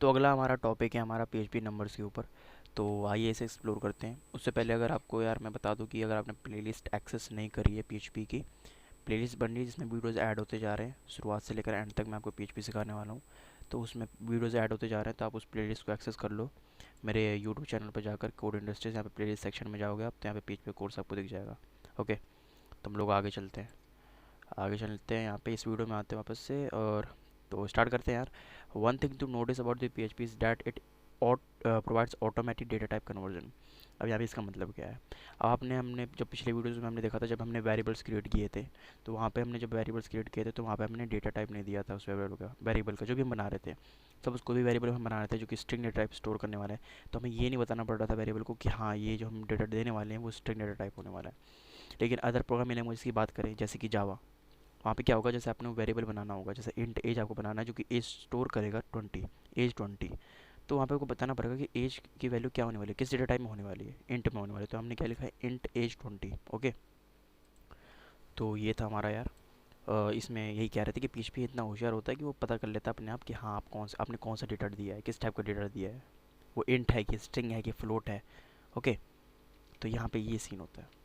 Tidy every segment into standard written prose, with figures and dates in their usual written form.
तो अगला हमारा टॉपिक है हमारा पीएचपी नंबर्स के ऊपर। तो आइए इसे एक्सप्लोर करते हैं। उससे पहले अगर आपको यार मैं बता दूं कि अगर आपने प्लेलिस्ट एक्सेस नहीं करी है पीएचपी की, प्लेलिस्ट बन रही है जिसमें वीडियोज़ ऐड होते जा रहे हैं, शुरुआत से लेकर एंड तक मैं आपको पीएचपी सिखाने वाला हूँ। तो उसमें वीडियोज़ ऐड होते जा रहे हैं, तो आप उस प्लेलिस्ट को एक्सेस कर लो। मेरे यूट्यूब चैनल पर जाकर कोड इंडस्ट्रीज यहाँ पे प्लेलिस्ट सेक्शन में जाओगे आप, तो यहाँ पे पीएचपी कोर्स आपको दिख जाएगा। ओके, तो हम लोग आगे चलते हैं। आगे चलते हैं यहाँ पे इस वीडियो में आते हैं वापस से, और तो स्टार्ट करते हैं यार। One thing to notice about the PHP is that it provides automatic data type conversion. अब यहाँ पे इसका मतलब क्या है? अब आपने हमने जब पिछले वीडियोस में हमने देखा था, जब हमने वेरिएबल्स क्रिएट किए थे, तो वहाँ पे हमने जब वेरिएबल्स क्रिएट किए थे तो वहाँ पे हमने डेटा टाइप नहीं दिया था उस वेरिएबल का जो भी हम बना रहे थे। तब उसको भी वेरिएबल हम बना रहे थे जो कि स्ट्रिंग डेटा टाइप स्टोर करने वाला है। तो हमें ये नहीं बताना पड़ रहा था वेरिएबल को कि हाँ ये जो हम डेटा देने वाले हैं वो स्ट्रिंग डेटा टाइप होने वाला है। लेकिन अदर प्रोग्रामिंग लैंग्वेज की बात करें जैसे कि जावा, वहाँ पे क्या होगा, जैसे आपने वेरिएबल बनाना होगा, जैसे इंट एज आपको बनाना है जो कि एज स्टोर करेगा 20, एज 20। तो वहाँ पे आपको बताना पड़ेगा कि एज की वैल्यू क्या होने वाली है, किस डेटा टाइप में होने वाली है, इंट में होने वाली है। तो हमने क्या लिखा है, इंट एज 20। ओके, तो ये था हमारा यार। इसमें यही कह रहे थे कि पीएचपी इतना होशियार होता है कि वो पता कर लेता है अपने आप कि हाँ आप कौन सा आपने कौन सा डेटा दिया है, किस टाइप का डेटा दिया है, वो इंट है कि स्ट्रिंग है कि फ्लोट है। ओके, तो यहाँ पे ये सीन होता है।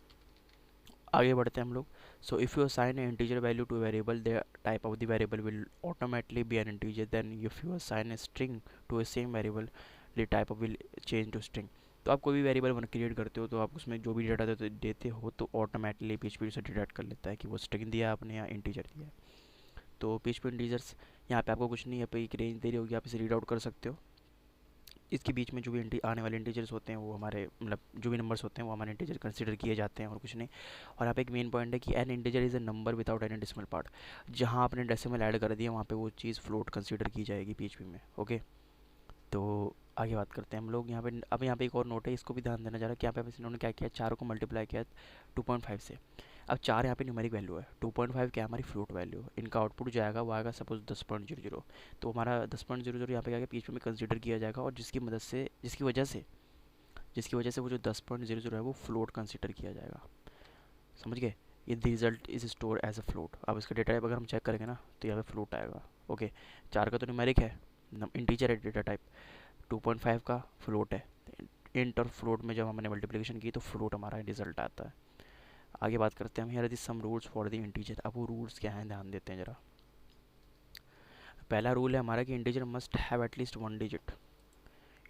आगे बढ़ते हैं हम लोग। So if you assign a integer value to variable, the type of the variable will automatically be an integer. Then if you assign a string to a same variable, the type of will change to string. तो आप कोई भी variable one create करते हो तो आप उसमें जो भी डेटा देते हो तो ऑटोमेटिकली पीएचपी से डिटेक्ट कर लेता है कि वो स्ट्रिंग दिया आपने या इंटीजर दिया है। तो पीएचपी इंटीजर्स यहाँ पे आपको कुछ नहीं, यहाँ पे एक रेंज दे रही होगी, आप इसे रीड आउट कर सकते हो। इसके बीच में जो भी आने वाले इंटीजर्स होते हैं वो हमारे मतलब जो भी नंबर्स होते हैं वो हमारे इंटीजर कंसीडर किए जाते हैं और कुछ नहीं। और यहाँ पे एक मेन पॉइंट है कि N integer is a number without any decimal part. जहाँ आपने डेसिमल ऐड कर दिया वहाँ पे वो चीज़ फ्लोट कंसीडर की जाएगी पीएचपी में। ओके, तो आगे बात करते हैं हम लोग यहाँ पे। अब यहाँ पे एक और नोट है, इसको भी ध्यान देना चाह रहा है कि यहाँ पे इन्होंने क्या किया, चारों को मल्टीप्लाई किया 2.5 से। अब चार यहाँ पे न्यूमेरिक वैल्यू है, 2.5 क्या है हमारी फ्लोट वैल्यू। इनका आउटपुट जो आएगा वो आएगा सपोज 10.00। तो हमारा 10.00 यहाँ पे क्या पीएचपी में कंसीडर किया जाएगा, और जिसकी वजह से वो जो 10.00 है वो फ्लोट कंसीडर किया जाएगा। समझ गए? ये the result is store as a float. अब इसका डेटा टाइप अगर हम चेक करेंगे ना तो यहाँ पे फ्लोट आएगा। ओके, चार का तो न्यूमेरिक है, इंटीजर है डेटा टाइप, 2.5 का फ्लोट है। इंट और फ्लोट में जब हमने मल्टीप्लिकेशन की तो फ्लोट हमारा रिजल्ट आता है। आगे बात करते हैं हम, here are some rules for the integer. अब वो रूल्स क्या हैं ध्यान देते हैं ज़रा। पहला रूल है हमारा कि integer must have at least one digit.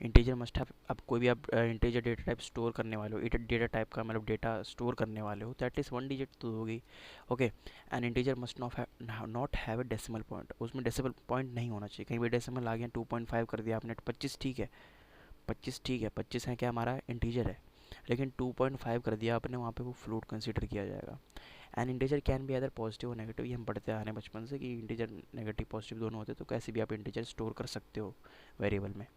Integer must have, अब कोई भी आप इंटीजर डेटा टाइप स्टोर करने वाले हो, डेटा टाइप का मतलब डेटा स्टोर करने वाले हो, तो एटलीस्ट वन डिजिट तो होगी। Okay, and integer must not have a decimal point. उसमें डेसिमल पॉइंट नहीं होना चाहिए, कहीं भी डेसिमल आ गया, 2.5 कर दिया आपने, 25 ठीक है, 25 ठीक है, 25 है क्या हमारा इंटीजर है, लेकिन 2.5 कर दिया आपने वहाँ पे वो फ्लोट कंसीडर किया जाएगा। And integer can be other positive और नेगेटिव। ये हम पढ़ते आ रहे हैं बचपन से कि इंटीजर नेगेटिव पॉजिटिव दोनों होते हैं, तो कैसे भी आप इंटीजर स्टोर कर सकते हो वेरिएबल में।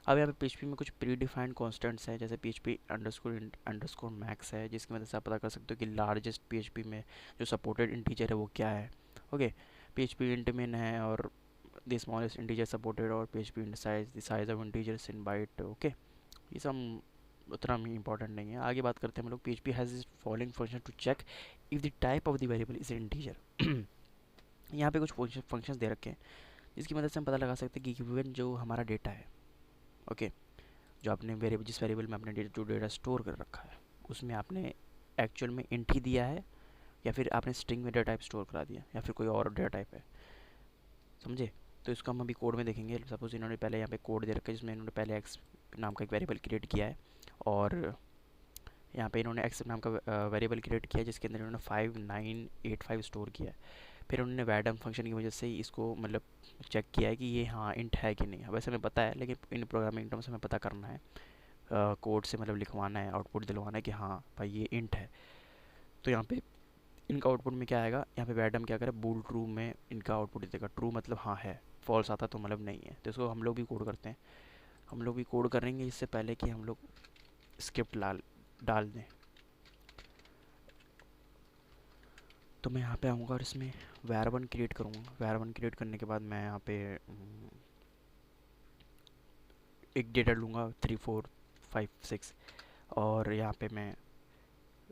अब यहाँ पे पीएचपी में कुछ प्री डिफाइंड कॉन्स्टेंट्स हैं, जैसे पीएचपी अंडरस्कोर मैक्स है, जिसकी मदद से आप पता कर सकते हो कि लार्जेस्ट पीएचपी में जो सपोर्टेड इंटीजर है वो क्या है। ओके, पीएचपी इंट मिन है, और द स्मॉलेस्ट इंटीजर सपोर्टेड, और PHP int size, the size of integers in byte. Okay, ये सब उतना इंपॉर्टेंट नहीं है। आगे बात करते हैं हम लोग। PHP has this following function to check if the type of the variable is integer. यहाँ पे कुछ फंक्शंस दे रखे हैं जिसकी मदद से हम पता लगा सकते हैं कि गिवन जो हमारा डेटा है, ओके, जो आपने वेरिएबल जिस वेरिएबल में आपने जो डेटा स्टोर कर रखा है उसमें आपने एक्चुअल में इंट ही दिया है, या फिर आपने स्ट्रिंग में डेटा टाइप स्टोर करा दिया, या फिर कोई और डेटा टाइप है। समझे? तो इसको हम अभी कोड में देखेंगे। सपोज इन्होंने पहले यहाँ पे कोड दे रखा है जिसमें इन्होंने पहले एक्स नाम का एक वेरिएबल क्रिएट किया है, और यहाँ पे इन्होंने एक्स नाम का वेरिएबल क्रिएट किया है जिसके अंदर इन्होंने 5985 स्टोर किया है। फिर उन्होंने वैडम फंक्शन की वजह से इसको मतलब चेक किया है कि ये हाँ इंट है कि नहीं है। वैसे हमें पता है, लेकिन इन प्रोग्रामिंग टर्म्स हमें पता करना है, कोड से मतलब लिखवाना है, आउटपुट दिलवाना है कि हाँ भाई ये इंट है। तो यहाँ पे इनका आउटपुट में क्या आएगा, यहाँ पे वैडम क्या करे, बूल ट्रू में इनका आउटपुट देगा। ट्रू मतलब हाँ है, फॉल्स आता तो मतलब नहीं है। तो इसको हम लोग भी कोड करते हैं। हम लोग भी कोड करेंगे इससे पहले कि हम लोग स्क्रिप्ट डाल दें। तो मैं यहाँ पे आऊँगा और इसमें var1 क्रिएट करूँगा। var1 क्रिएट करने के बाद मैं यहाँ पे एक डेटा लूँगा 3456, और यहाँ पे मैं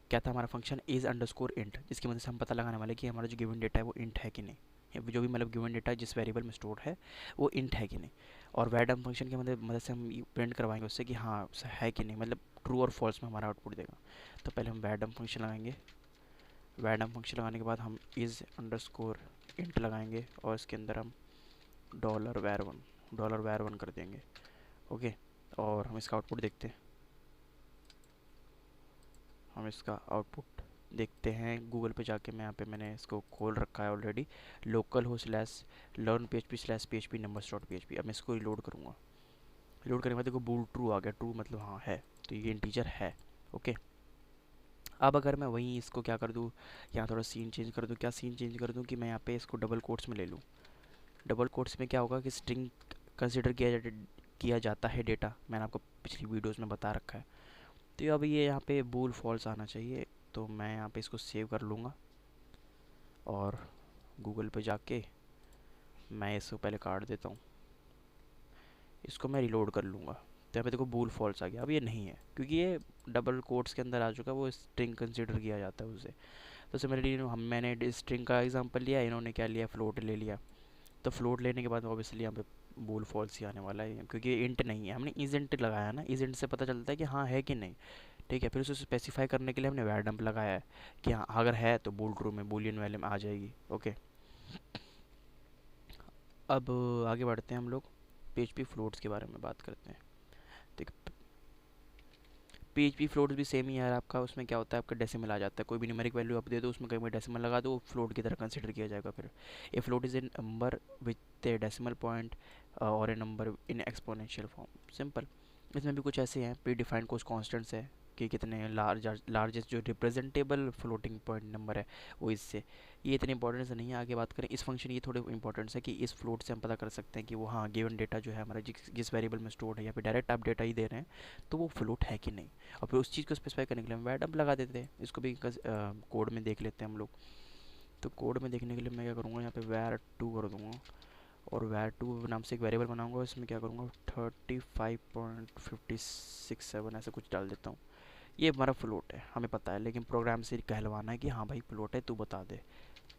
क्या था हमारा फंक्शन इज़ अंडरस्कोर इंट, जिसकी मदद से हम पता लगाने वाले कि हमारा जो गिवन डेटा है वो इंट है कि नहीं। जो भी मतलब गिवन डेटा जिस वेरिएबल में स्टोर है वो इंट है कि नहीं। और वैडम फंक्शन की मदद से हम प्रिंट करवाएंगे उससे कि हाँ है कि नहीं, मतलब ट्रू और फॉल्स में हमारा आउटपुट देगा। तो पहले हम वैडम फंक्शन लगाएंगे। वैडम फंक्शन लगाने के बाद हम इज़ अंडरस्कोर इंट लगाएंगे और इसके अंदर हम $var1 कर देंगे। ओके, और हम इसका आउटपुट देखते हैं। हम इसका आउटपुट देखते हैं गूगल पे जाके। मैं यहाँ पे मैंने इसको खोल रखा है ऑलरेडी, लोकल हो slash learn php slash php numbers dot php। अब मैं इसको रिलोड करूँगा। रिलोड करने के बाद देखो बूल ट्रू आ गया। ट्रू मतलब हाँ है, तो ये इंटीजर है। ओके, अब अगर मैं वहीं इसको क्या कर दूँ, यहाँ थोड़ा सीन चेंज कर दूँ। क्या सीन चेंज कर दूँ कि मैं यहाँ पे इसको डबल कोट्स में ले लूँ। डबल कोट्स में क्या होगा कि स्ट्रिंग कंसिडर किया जाता है डेटा, मैंने आपको पिछली वीडियोस में बता रखा है। तो अब ये यहाँ पे बूल फॉल्स आना चाहिए। तो मैं यहाँ पे इसको सेव कर लूँगा और गूगल पे जाके मैं इसको पहले काट देता हूँ। इसको मैं रिलोड कर लूँगा तो यहाँ पे देखो बूल फॉल्स आ गया। अब ये नहीं है क्योंकि ये डबल कोट्स के अंदर आ चुका है, वो स्ट्रिंग कंसिडर किया जाता है उसे। तो सिमिलरली मैंने स्ट्रिंग का एग्जांपल लिया, इन्होंने क्या लिया, फ्लोट ले लिया। तो फ्लोट लेने के बाद ऑब्वियसली यहाँ पे बूल फॉल्स ही आने वाला है क्योंकि ये इंट नहीं है। हमने इजेंट लगाया ना, इजेंट से पता चलता है कि हाँ है कि नहीं। ठीक है, फिर उसे स्पेसिफाई करने के लिए हमने वैर डंप लगाया है कि हाँ अगर है तो बूल ट्रू में बूलियन वैल्यू में आ जाएगी। ओके, अब आगे बढ़ते हैं हम लोग, पीएचपी फ्लोट्स के बारे में बात करते हैं। ठीक, पीएचपी फ्लोट्स भी सेम ही है यार आपका। उसमें क्या होता है, आपका डेसिमल आ जाता है। कोई भी न्यूमेरिक वैल्यू आप दे दो, उसमें कहीं भी डेसिमल लगा दो, फ्लोट की तरह कंसिडर किया जाएगा। फिर a float is a number with a decimal point और a number in exponential form. Simple. इसमें भी कुछ ऐसे हैं प्री डिफाइंड कुछ कॉन्स्टेंट्स है कि कितने लार्जेस्ट जो रिप्रेजेंटेबल फ्लोटिंग पॉइंट नंबर है वो इससे। ये इतनी इंपॉर्टेंस नहीं है। आगे बात करें इस फंक्शन, ये थोड़े इंपॉर्टेंस है कि इस फ्लोट से हम पता कर सकते हैं कि वो हाँ गिवन डेटा जो है हमारा जिस वेरिएबल में स्टोर्ड है या फिर डायरेक्ट आप डेटा ही दे रहे हैं तो वो फ्लोट है कि नहीं। और फिर उस चीज़ को स्पेसिफाई करने के लिए हम वैर डंप लगा देते हैं। इसको भी कोड में देख लेते हैं हम लोग। तो कोड में देखने के लिए मैं क्या करूँगा, यहाँ पे var2 कर दूँगा और var2 नाम से एक वेरिएबल बनाऊँगा। इसमें क्या करूँगा 35.567 ऐसे कुछ डाल देता हूँ। ये हमारा फ्लोट है, हमें पता है, लेकिन प्रोग्राम से कहलवाना है कि हाँ भाई फ्लोट है तू बता दे।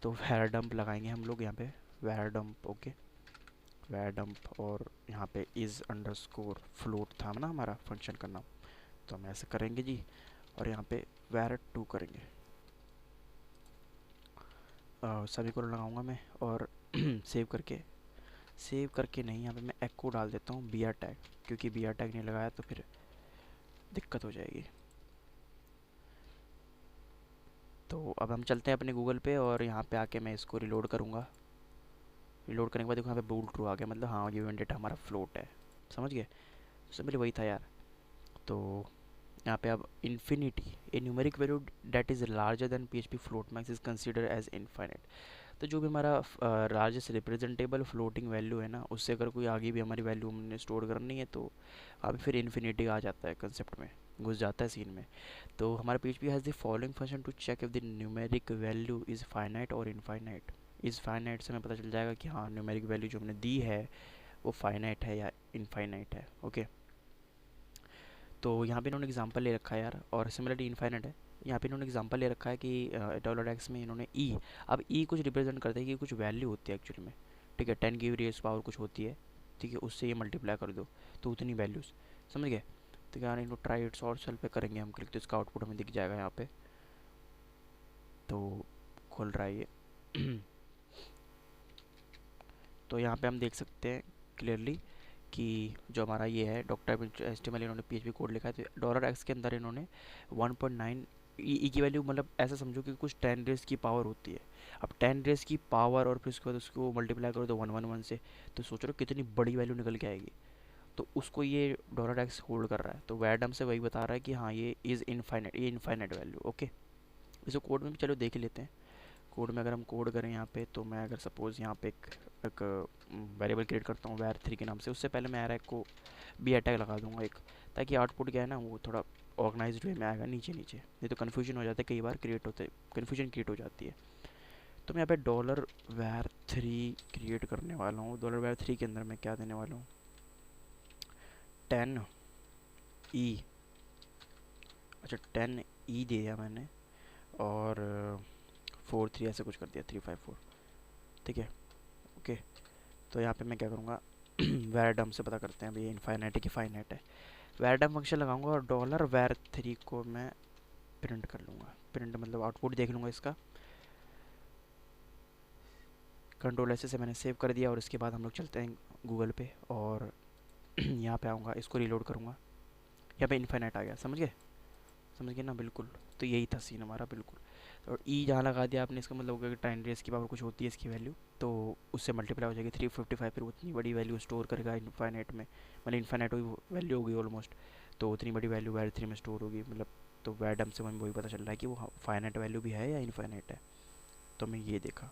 तो var डंप लगाएंगे हम लोग यहाँ पे, var dump. Okay, var dump और यहाँ पे इज़ अंडरस्कोर फ्लोट था ना हमारा फंक्शन का नाम, तो हम ऐसे करेंगे जी। और यहाँ पे var2 करेंगे, सभी को लगाऊंगा मैं और सेव करके नहीं, यहाँ पे मैं एको डाल देता हूँ br टैग, क्योंकि br टैग नहीं लगाया तो फिर दिक्कत हो जाएगी। तो अब हम चलते हैं अपने गूगल पे और यहाँ पे आके मैं इसको रिलोड करूँगा। रिलोड करने के बाद देखो यहाँ पे बूल ट्रू आ गया, मतलब हाँ ये डेटा हमारा फ्लोट है। समझ गए, सिंपली वही था यार। तो यहाँ पे अब infinity, a numeric value that is larger than PHP float max is consider as infinite. तो जो भी हमारा लार्जेस्ट रिप्रेजेंटेबल फ्लोटिंग वैल्यू है ना, उससे अगर कोई आगे भी हमारी वैल्यू हमने स्टोर करनी है तो अभी फिर इन्फिनिटी आ जाता है कंसेप्ट में, घुस जाता है सीन में। तो हमारा PHP has the following function to check if the numeric value is finite और इनफाइनाइट। इज़ फाइनाइट से हमें पता चल जाएगा कि हाँ न्यूमेरिक वैल्यू जो हमने दी है वो फाइनाइट है या इनफाइनाइट है। ओके, तो यहाँ पे इन्होंने एग्जांपल ले रखा है यार, और सिमिलरली इनफाइनाइट है। यहाँ पे इन्होंने एग्जांपल ले रखा है कि $x में इन्होंने ई, अब ई कुछ रिप्रेजेंट करता है कि कुछ वैल्यू होती है एक्चुअली में। ठीक है, 10 की रेस पावर कुछ होती है। ठीक है, उससे ये मल्टीप्लाई कर दो तो उतनी वैल्यूज़, समझ गए। तो क्या इनको ट्राई इट्स और सेल पे करेंगे हम क्लिक, तो इसका आउटपुट हमें दिख जाएगा यहाँ पे। तो खुल रहा है ये तो यहाँ पे हम देख सकते हैं क्लियरली कि जो हमारा ये है डॉक्टर HTML इन्होंने पीएचपी कोड लिखा है। तो $x के अंदर इन्होंने 1.9 ई की वैल्यू, मतलब ऐसा समझो कि कुछ 10 रेस की पावर होती है। अब 10 रेस की पावर और फिर उसके बाद उसको मल्टीप्लाई करो तो 111 से, तो सोच रहे हो कितनी बड़ी वैल्यू निकल के आएगी। तो उसको ये $x होल्ड कर रहा है। तो वैडम से वही बता रहा है कि हाँ ये इज़ इनफाइनाइट, ये इनफाइनाइट वैल्यू। ओके, इसको कोड में भी चलो देख लेते हैं। कोड में अगर हम कोड करें यहाँ पे, तो मैं अगर सपोज़ यहाँ पे एक वेरिएबल क्रिएट करता हूँ var3 के नाम से, उससे पहले मैं array को बी अटैक लगा दूंगा एक, ताकि आउटपुट क्या है ना वो थोड़ा ऑर्गेनाइज्ड वे में आएगा नीचे नीचे, नहीं तो कन्फ्यूजन हो जाता है, कई बार क्रिएट होते कन्फ्यूजन क्रिएट हो जाती है। तो मैं यहाँ पे $var3 क्रिएट करने वाला हूँ। $var3 के अंदर मैं क्या देने वाला हूँ 10e, अच्छा 10e दे दिया मैंने और 43 ऐसे कुछ कर दिया 354। ठीक है, ओके, तो यहाँ पे मैं क्या करूँगा वैरडम से पता करते हैं अभी ये इनफाइनाइट है कि फाइनाइट है। वैरडम फंक्शन लगाऊंगा और डॉलर वैर 3 को मैं प्रिंट कर लूँगा। प्रिंट मतलब आउटपुट देख लूँगा इसका। कंट्रोल ऐसे से मैंने सेव कर दिया और इसके बाद हम लोग चलते हैं गूगल पे और यहाँ पे आऊँगा, इसको रीलोड करूँगा। यहाँ पे इनफाइनाइट आ गया, समझ गए ना, बिल्कुल। तो यही था सीन हमारा, बिल्कुल। और ई जहाँ लगा दिया आपने, इसका मतलब अगर टाइम रेस की पावर कुछ होती है इसकी वैल्यू, तो उससे मल्टीप्लाई हो जाएगी 355, फिर उतनी बड़ी वैल्यू स्टोर करेगा इनफाइनाइट में, मतलब इनफाइनाइट वैल्यू होगी ऑलमोस्ट, तो उतनी बड़ी वैल्यू वैर 3 में स्टोर होगी, मतलब। तो वैडम से हमें वही पता चल रहा है कि वो फाइनाइट वैल्यू भी है या इनफाइनाइट है। तो मैं ये देखा,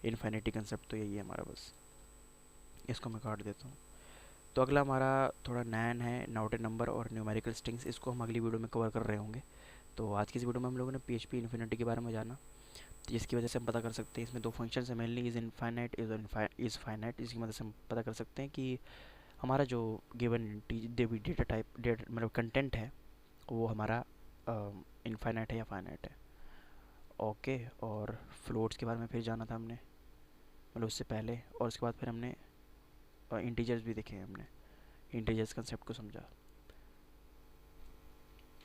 इनफाइनिटी कंसेप्ट तो यही है हमारा बस। इसको मैं काट देता हूँ। तो अगला हमारा थोड़ा नैन है, नाउटेड नंबर और न्यूमेरिकल स्ट्रिंग्स। इसको हम अगली वीडियो में कवर कर रहे होंगे। तो आज की इस वीडियो में हम लोगों ने PHP इन्फिनिटी के बारे में जाना, जिसकी वजह से हम पता कर सकते हैं इसमें दो फंक्शन है mainly, is infinite is finite. इसकी मदद से हम पता कर सकते हैं कि हमारा जो गिवन डेटा टाइप डेटा मतलब कंटेंट है वो हमारा इनफाइनाइट है या फाइनाइट है। ओके, और फ्लोट्स के बारे में फिर जाना था हमने, मतलब उससे पहले, और उसके बाद फिर हमने इंटीजर्स भी देखे हमने, इंटीजर्स कंसेप्ट को समझा।